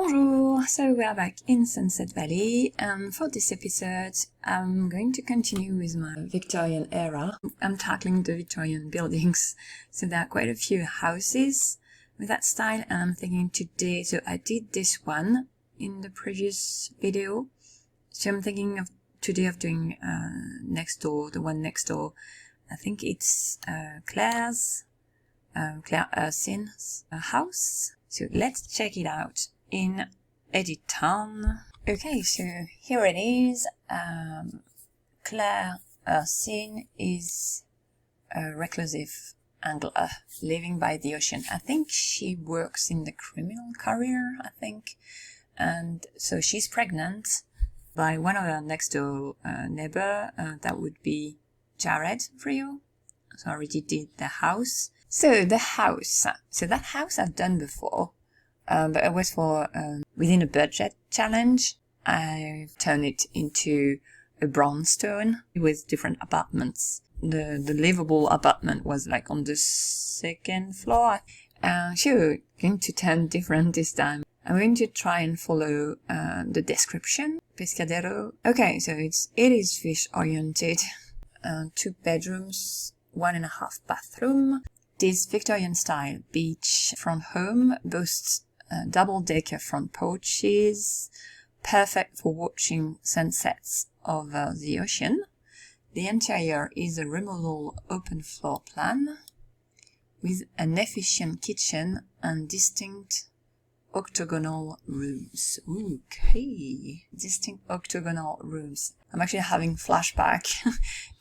Bonjour! So we are back in Sunset Valley, and for this episode I'm going to continue with my Victorian era. I'm tackling the Victorian buildings, so there are quite a few houses with that style, and I'm thinking today, so I did this one in the previous video, so I'm thinking of today of doing next door, the one next door. I think it's Claire Ursine's house. So let's check it out in Editon. Okay, so here it is. Claire Ursine is a reclusive angler living by the ocean. I think she works in the criminal career, I think. And so she's pregnant by one of her next door neighbor. That would be Jared for you. So I already did the house. So the house. So that house I've done before. But it was for within a budget challenge. I've turned it into a brownstone with different apartments. The livable apartment was like on the second floor. So we're going to turn different this time. I'm going to try and follow the description. Pescadero. Okay, so it is fish oriented. 2 bedrooms, 1.5 bathroom. This Victorian style beach front home boasts double-decker front porches, perfect for watching sunsets over the ocean. The interior is a remodeled open floor plan with an efficient kitchen and distinct octagonal rooms. Okay, distinct octagonal rooms. I'm actually having flashback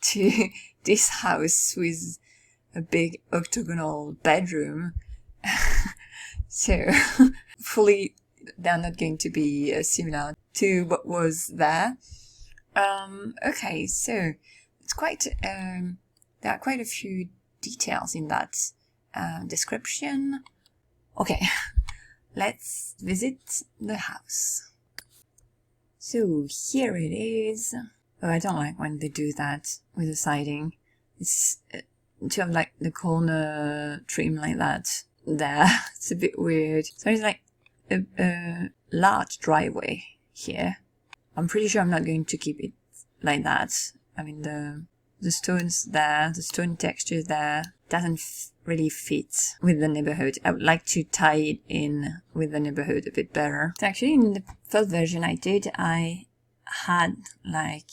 to this house with a big octagonal bedroom. So, fully, they're not going to be similar to what was there. Okay, so it's quite, there are quite a few details in that description. Okay, let's visit the house. So, here it is. Oh, I don't like when they do that with the siding. It's to have like the corner trim like that. There, it's a bit weird. So it's like a large driveway here. I'm pretty sure I'm not going to keep it like that. I mean, the stones there, the stone texture there doesn't really fit with the neighborhood. I would like to tie it in with the neighborhood a bit better. So actually, in the first version I did, I had like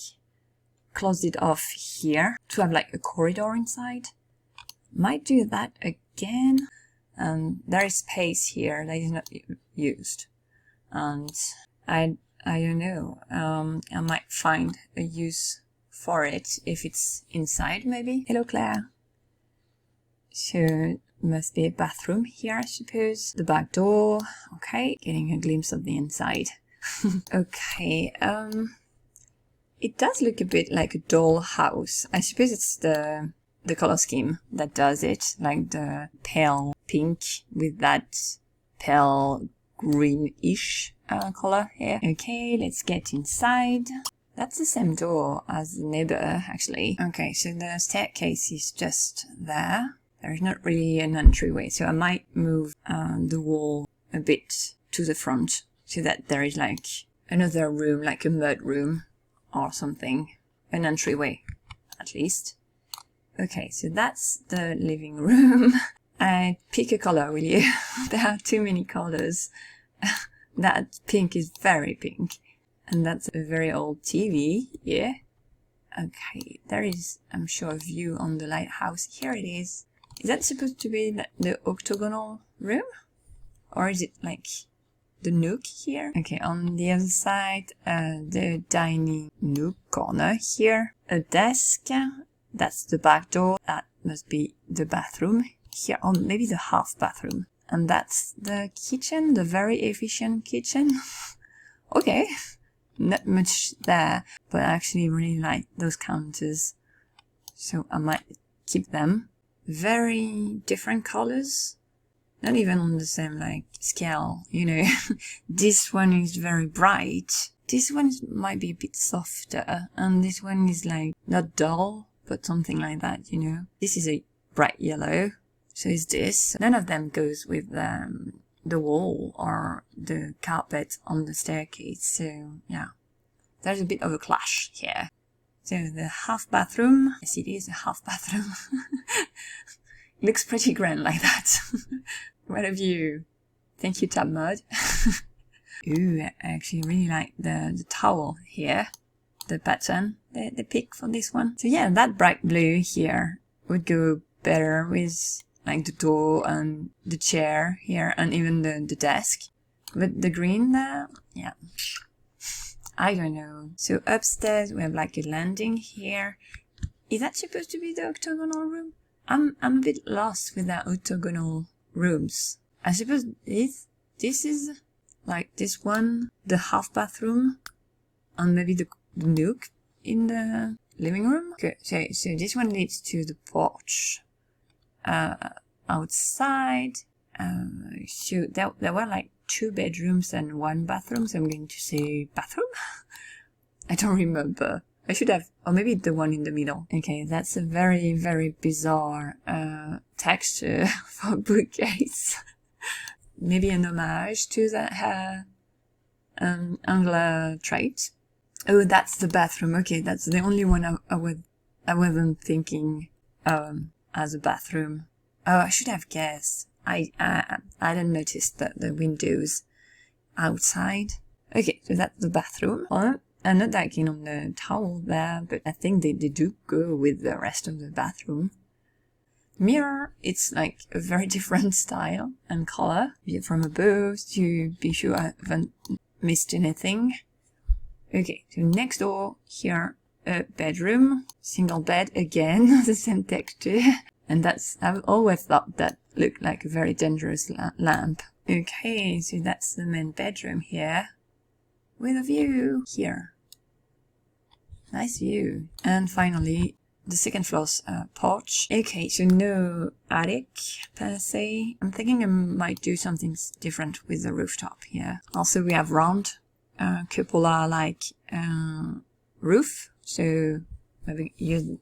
closed it off here to have like a corridor inside. Might do that again. There is space here that is not used, and I don't know, I might find a use for it if it's inside maybe. Hello Claire. So must be a bathroom here, I suppose. The back door. Okay, getting a glimpse of the inside. Okay, it does look a bit like a doll house. I suppose it's the color scheme that does it, like the pale pink with that pale greenish color here. Okay, let's get inside. That's the same door as the neighbor, actually. Okay, so the staircase is just there. There is not really an entryway, so I might move the wall a bit to the front so that there is like another room, like a mud room or something, an entryway at least. Okay, so that's the living room. Pick a color, will you? There are too many colors. That pink is very pink. And that's a very old TV, yeah. Okay, there is, I'm sure, a view on the lighthouse. Here it is. Is that supposed to be the octagonal room? Or is it like the nook here? Okay, on the other side, the dining nook corner here. A desk. That's the back door. That must be the bathroom here, or maybe the half bathroom. And that's the kitchen, the very efficient kitchen. Okay, not much there, but I actually really like those counters, so I might keep them. Very different colors, not even on the same like scale, you know. This one is very bright. This one might be a bit softer, and this one is like not dull, but something like that, you know. This is a bright yellow, so is this. None of them goes with the wall or the carpet on the staircase. So yeah, there's a bit of a clash here. So the half bathroom, yes it is a half bathroom. Looks pretty grand like that. What have you? Thank you, Tab Mud. Ooh, I actually really like the towel here. The pattern they pick for this one. So yeah, that bright blue here would go better with like the door and the chair here and even the desk. But the green there, yeah, I don't know. So upstairs we have like a landing here. Is that supposed to be the octagonal room? I'm a bit lost with the octagonal rooms. I suppose this is like this one, the half bathroom, and maybe the nook in the living room. Okay, so this one leads to the porch. Outside, so there were like 2 bedrooms and 1 bathroom, so I'm going to say bathroom. I don't remember. I should have, or maybe the one in the middle. Okay, that's a very, very bizarre texture for a bookcase. Maybe an homage to that Angler trait. Oh, that's the bathroom. Okay, that's the only one I wasn't thinking as a bathroom. Oh, I should have guessed. I didn't notice the windows outside. Okay, so that's the bathroom. I'm not that keen on the towel there, but I think they do go with the rest of the bathroom. Mirror, it's like a very different style and color. From above to be sure I haven't missed anything. Okay, so next door here, a bedroom, single bed again, the same texture. And I've always thought that looked like a very dangerous lamp. Okay, so that's the main bedroom here, with a view here. Nice view. And finally, the second floor's porch. Okay, so no attic per se. I'm thinking I might do something different with the rooftop here. Also, we have round cupola-like roof, so maybe use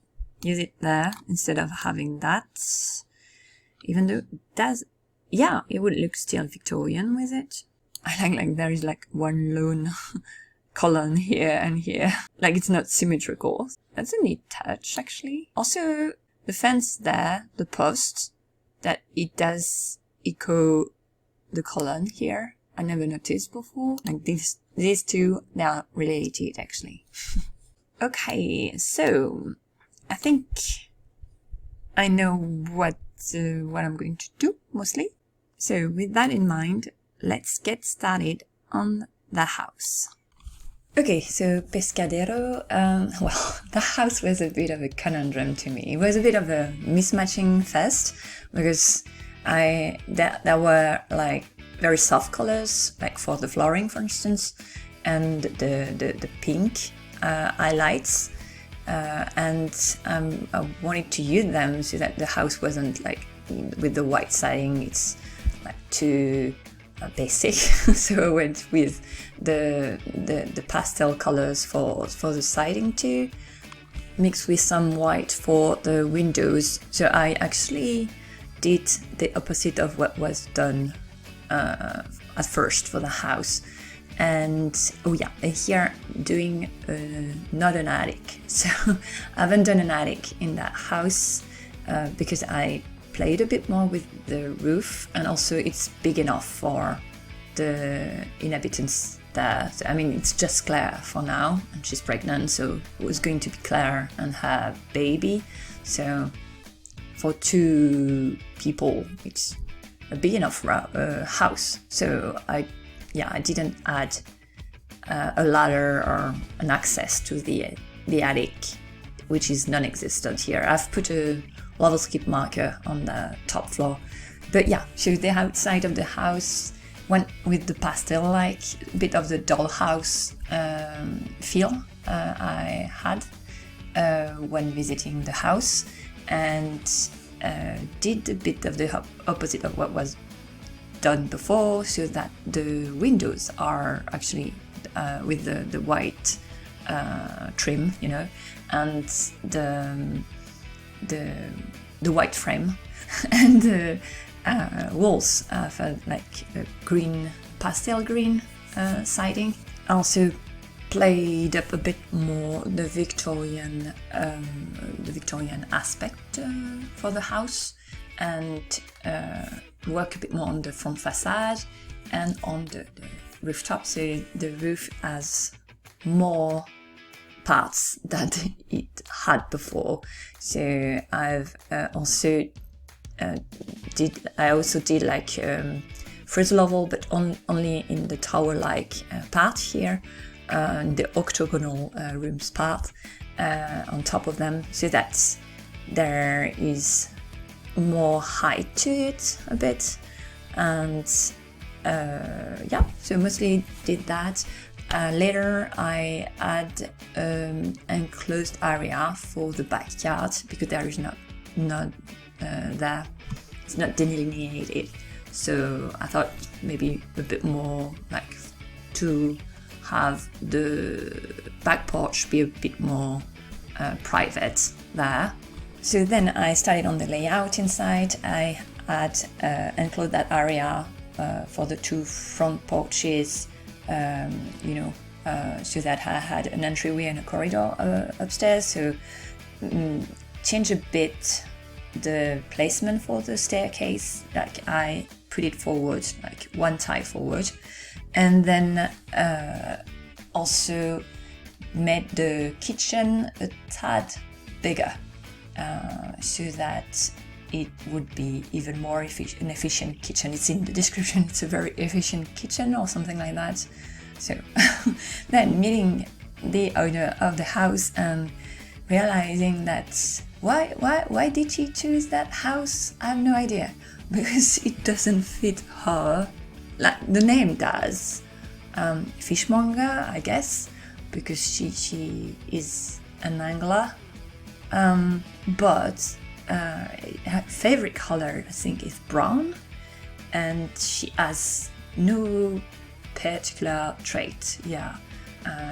it there instead of having that. Even though it does, yeah, it would look still Victorian with it. I like there is like one lone column here and here. Like it's not symmetrical. That's a neat touch actually. Also the fence there, the post, that it does echo the column here. I never noticed before. Like these two, they are related actually. Okay, so I think I know what I'm going to do mostly. So with that in mind, let's get started on the house. Okay, so Pescadero, well, the house was a bit of a conundrum to me. It was a bit of a mismatching fest because there were like very soft colors, like for the flooring, for instance, and the pink highlights, and I wanted to use them so that the house wasn't like with the white siding. It's like too basic, so I went with the pastel colors for the siding too, mixed with some white for the windows. So I actually did the opposite of what was done at first for the house. And oh yeah, here doing not an attic. So I haven't done an attic in that house because I played a bit more with the roof, and also it's big enough for the inhabitants there. So, I mean, it's just Claire for now, and she's pregnant, so it was going to be Claire and her baby. So for 2 people, it's a big enough house. So I didn't add a ladder or an access to the attic, which is non-existent here. I've put a level skip marker on the top floor. But yeah, so the outside of the house went with the pastel-like, bit of the dollhouse feel I had when visiting the house, and did a bit of the opposite of what was done before, so that the windows are actually with the white trim, you know, and the white frame, and walls have like a green, pastel green siding. I also played up a bit more the Victorian aspect for the house, and work a bit more on the front facade and on the rooftop. So the roof has more parts that it had before. So I've also did like first level, but only in the tower-like part here, the octagonal rooms part on top of them, so that there is more height to it a bit. And yeah, so mostly did that. Later I had enclosed area for the backyard, because there is not there, it's not delineated. So I thought maybe a bit more like to have the back porch be a bit more private there. So then I started on the layout inside. I had enclosed that area for the two front porches, so that I had an entryway and a corridor upstairs. So change a bit the placement for the staircase, like I put it forward, like one tie forward, and then also made the kitchen a tad bigger, so that it would be even more an efficient kitchen. It's in the description, it's a very efficient kitchen or something like that. So then meeting the owner of the house and realizing that why did she choose that house? I have no idea, because it doesn't fit her like the name does. Fishmonger, I guess, because she is an angler, but her favorite color, I think, is brown, and she has no particular trait. Yeah,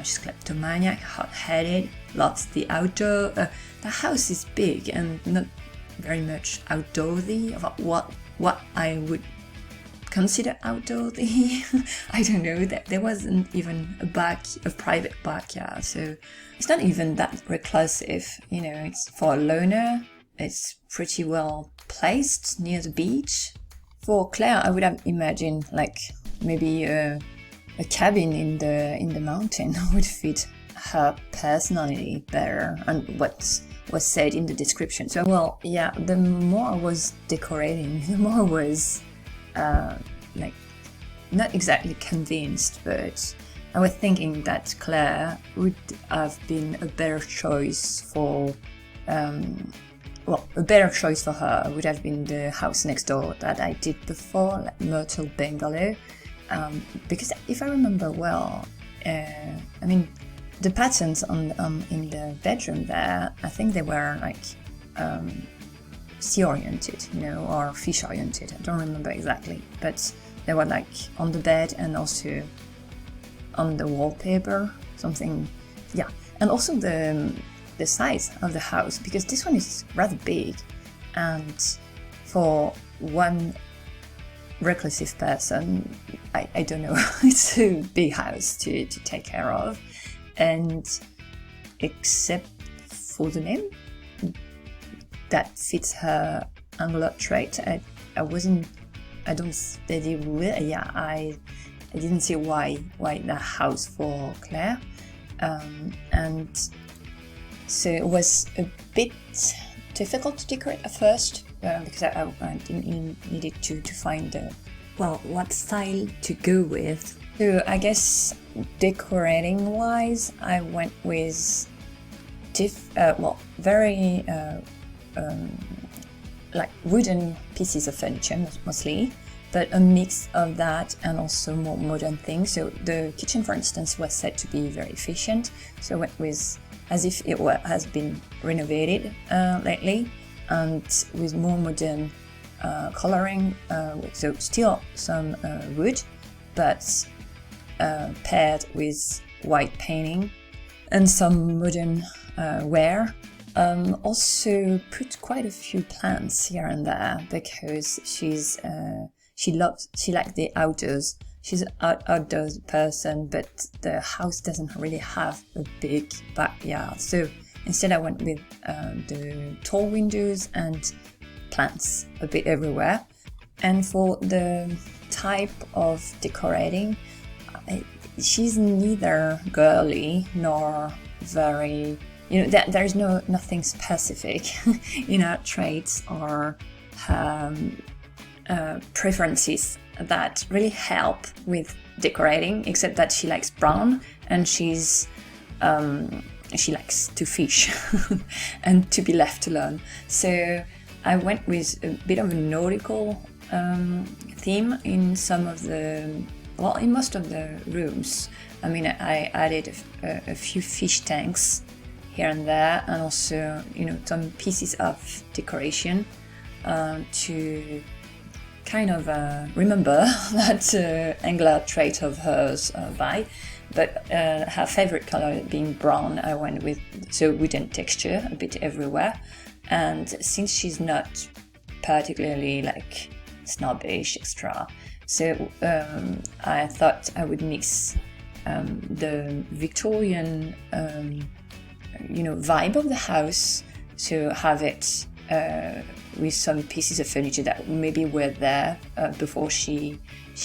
she's kleptomaniac, hot-headed, loves the outdoor. The house is big and not very much outdoorsy. What I would consider outdoorsy, I don't know. That there wasn't even a private backyard, so it's not even that reclusive. It's for a loner. It's pretty well placed near the beach. For Claire, I would have imagined like maybe a cabin in the mountain would fit her personality better, and what was said in the description. So, well, yeah, the more I was decorating, the more I was like not exactly convinced, but I was thinking that Claire would have been a better choice for a better choice for her would have been the house next door that I did before, like Myrtle Bungalow, because if I remember well, I mean, the patterns in the bedroom there, I think they were like sea-oriented, or fish-oriented. I don't remember exactly, but they were like on the bed and also on the wallpaper, something, yeah. And also the size of the house, because this one is rather big, and for one reclusive person, I don't know, it's a big house to take care of. And except for the name that fits her angular trait, I didn't see why the house for Claire, and so it was a bit difficult to decorate at first, because I needed to find what style to go with. So I guess decorating wise, I went with very like wooden pieces of furniture mostly, but a mix of that and also more modern things. So the kitchen, for instance, was said to be very efficient, so I went with as if it has been renovated lately, and with more modern coloring, so still some wood, but paired with white painting and some modern wear, Also put quite a few plants here and there because she likes the outdoors. She's an outdoors person, but the house doesn't really have a big backyard. So instead I went with the tall windows and plants a bit everywhere. And for the type of decorating, she's neither girly nor very, there's nothing specific in her traits or her preferences that really help with decorating, except that she likes brown and she likes to fish and to be left alone. So I went with a bit of a nautical theme in in most of the rooms. I mean, I added a few fish tanks here and there, and also, some pieces of decoration to kind of remember that angular trait of hers by. But her favorite color being brown, I went with wooden texture a bit everywhere. And since she's not particularly snobbish, extra, so I thought I would mix the Victorian, vibe of the house, so have it with some pieces of furniture that maybe were there before she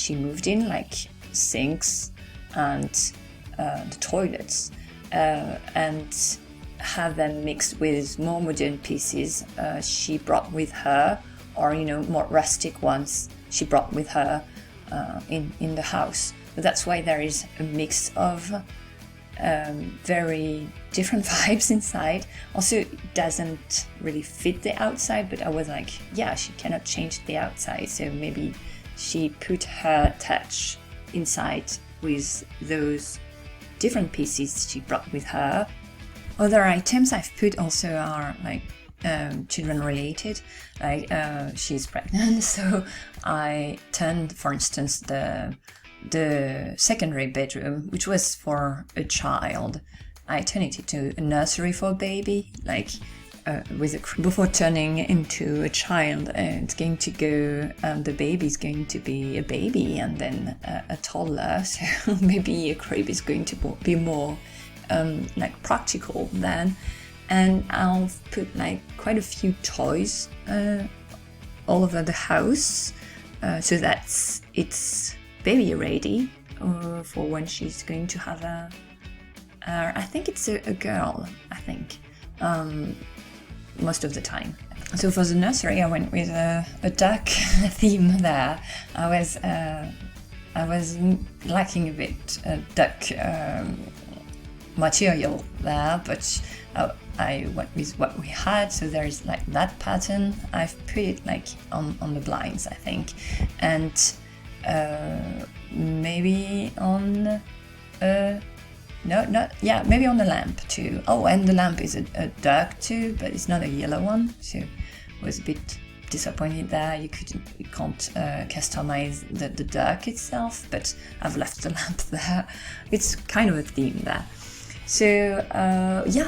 moved in, like sinks and the toilets, and have them mixed with more modern pieces she brought with her, or more rustic ones she brought with her in the house. But that's why there is a mix of very different vibes inside. Also, it doesn't really fit the outside, but I was like, yeah, she cannot change the outside, so maybe she put her touch inside with those different pieces she brought with her. Other items I've put also are children related, she's pregnant, so I turned, for instance, the secondary bedroom, which was for a child, I turned it into a nursery for a baby, before turning into a child. It's going to go, the baby's going to be a baby and then a toddler, so maybe a crib is going to be more practical then. And I'll put quite a few toys all over the house, so that it's baby ready for when she's going to have I think it's a girl, most of the time. So for the nursery I went with a duck theme there. I was lacking a bit duck material there, but I went with what we had, so there is that pattern. I've put it on the blinds, I think, and maybe on maybe on the lamp too. Oh, and the lamp is a duck too, but it's not a yellow one, so I was a bit disappointed there. You can't customize the duck itself, but I've left the lamp there. It's kind of a theme there. So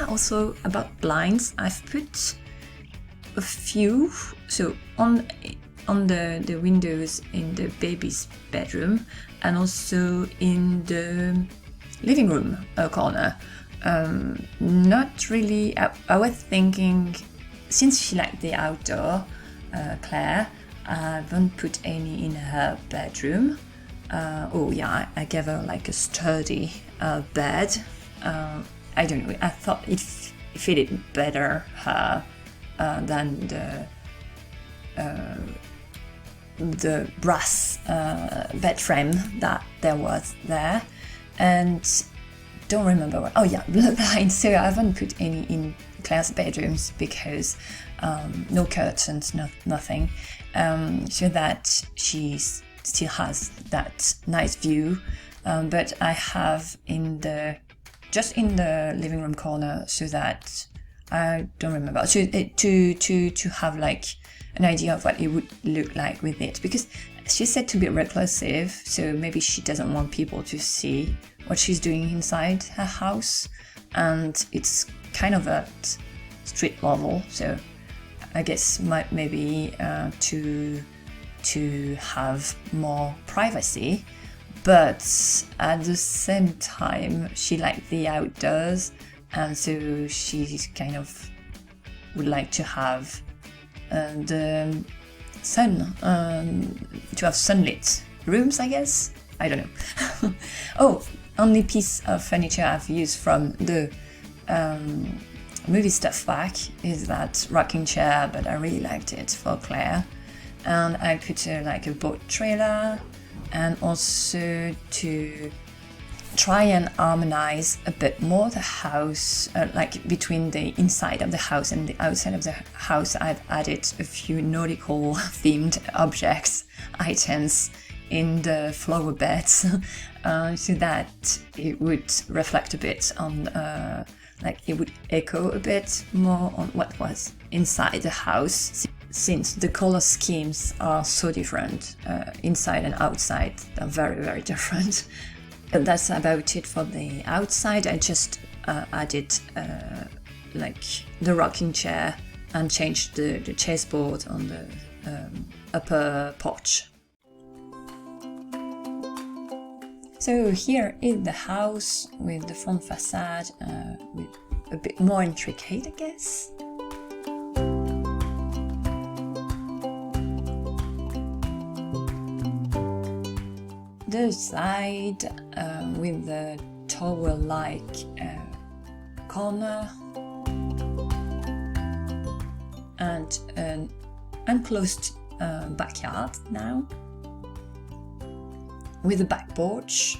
also about blinds, I've put a few, so on the windows in the baby's bedroom, and also in the living room corner. Not really, I was thinking, since she liked the outdoor, Claire, I haven't put any in her bedroom. I gave her a sturdy bed. I don't know, I thought it fitted better her than the brass bed frame that there was there. And don't remember what, the blinds. So I haven't put any in Claire's bedrooms because no curtains, nothing, so that she still has that nice view. But I have just in the living room corner, so that I don't remember, so to have an idea of what it would look like with it, because she said to be reclusive, so maybe she doesn't want people to see what she's doing inside her house, and it's kind of street level, so I guess maybe to have more privacy, but at the same time she liked the outdoors, and so she kind of would like to have the sun, to have sunlit rooms, I guess. I don't know. Oh, only piece of furniture I've used from the movie stuff back is that rocking chair, but I really liked it for Claire. And I put like a boat trailer, and also to try and harmonize a bit more the house, like between the inside of the house and the outside of the house. I've added a few nautical themed objects, items in the flower beds, so that it would reflect a bit on, like it would echo a bit more on what was inside the house, since the color schemes are so different, inside and outside. They're very, very different. But that's about it for the outside. I just added like the rocking chair and changed the chessboard on the upper porch. So here is the house with the front facade, with a bit more intricate, I guess. The side with the tower-like corner and an enclosed backyard now, with a back porch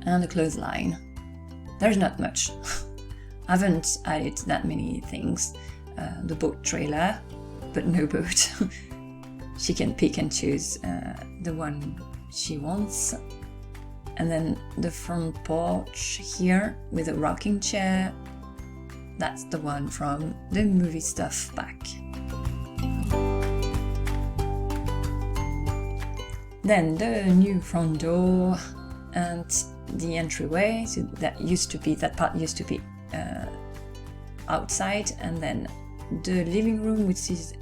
and a clothesline. There's not much. I haven't added that many things. The boat trailer, but no boat. She can pick and choose the one she wants. And then the front porch here with a rocking chair. That's the one from the movie stuff back. Then the new front door and the entryway. So that part used to be outside, and then the living room, which is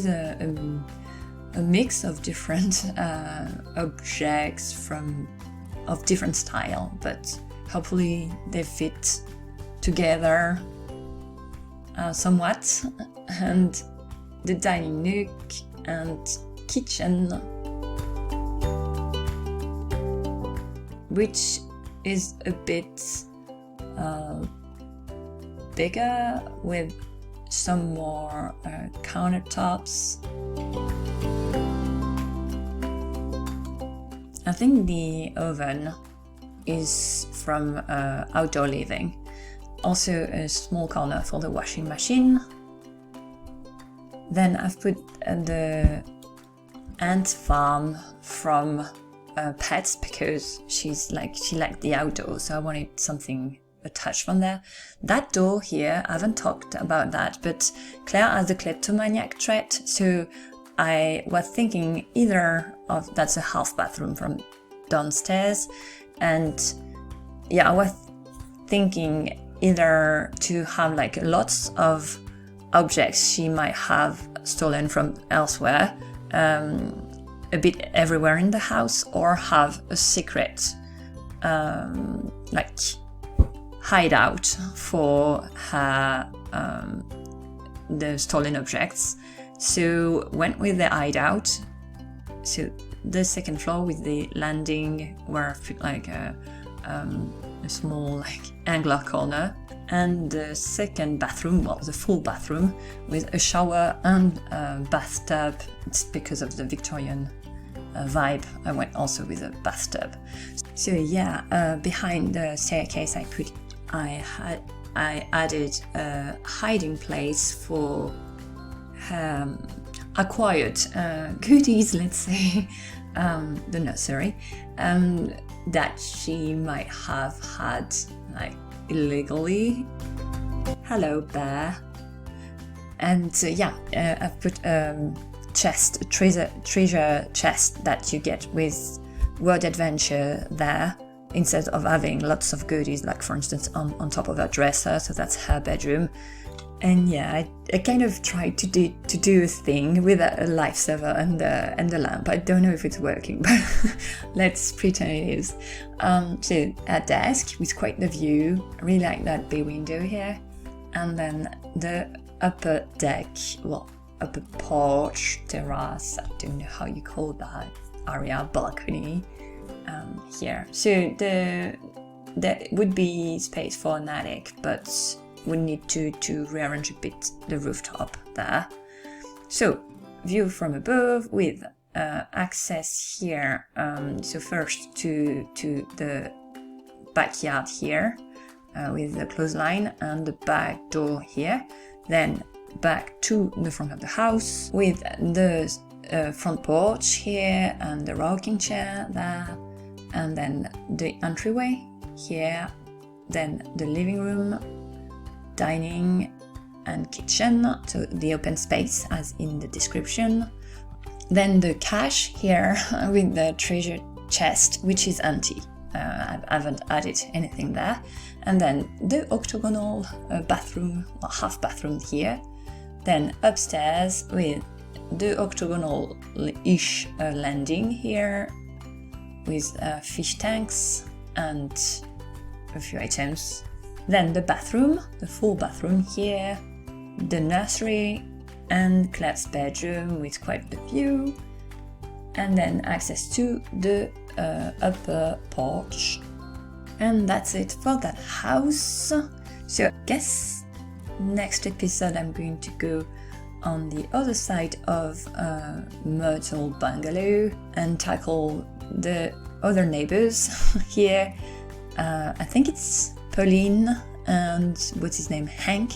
a mix of different objects of different style, but hopefully they fit together somewhat. And the dining nook and kitchen, which is a bit bigger with some more countertops. I think the oven is from outdoor living. Also a small corner for the washing machine. Then I've put the ant farm from Pets, because she liked the outdoors, so I wanted something attached from there. That door here, I haven't talked about that, but Claire has a kleptomaniac trait, so I was thinking that's a half bathroom from downstairs, and yeah, I was thinking either to have like lots of objects she might have stolen from elsewhere, a bit everywhere in the house, or have a secret like hideout for her the stolen objects. So went with the hideout. So the second floor with the landing where I put like a small like angular corner, and the second bathroom, well, the full bathroom with a shower and a bathtub. It's because of the Victorian vibe. I went also with a bathtub. So yeah, behind the staircase I added a hiding place for her acquired goodies, let's say, the nursery, that she might have had like illegally. Hello, bear. And I've put treasure chest that you get with Word Adventure there, instead of having lots of goodies, like for instance on top of her dresser. So that's her bedroom. And yeah, I kind of tried to do a thing with a life saver and the lamp. I don't know if it's working, but let's pretend it is. So a desk with quite the view. I really like that bay window here. And then the upper deck, well, upper porch, terrace, I don't know how you call that area, balcony here. So there would be space for an attic, but we need to rearrange a bit the rooftop there. So view from above with access here. So first to the backyard here with the clothesline and the back door here. Then back to the front of the house with the front porch here and the rocking chair there. And then the entryway here. Then the living room, dining and kitchen, so the open space as in the description. Then the cache here with the treasure chest, which is empty. I haven't added anything there. And then the octagonal bathroom, or half bathroom here. Then upstairs with the octagonal-ish landing here with fish tanks and a few items. Then the bathroom, the full bathroom here, the nursery and Claire's bedroom with quite the view, and then access to the upper porch. And that's it for that house. So I guess next episode I'm going to go on the other side of Myrtle Bungalow and tackle the other neighbors here. I think it's Pauline and what's his name, Hank?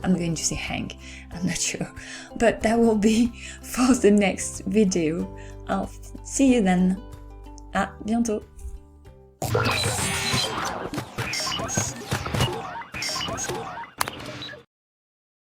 I'm going to say Hank, I'm not sure. But that will be for the next video. I'll see you then. À bientôt.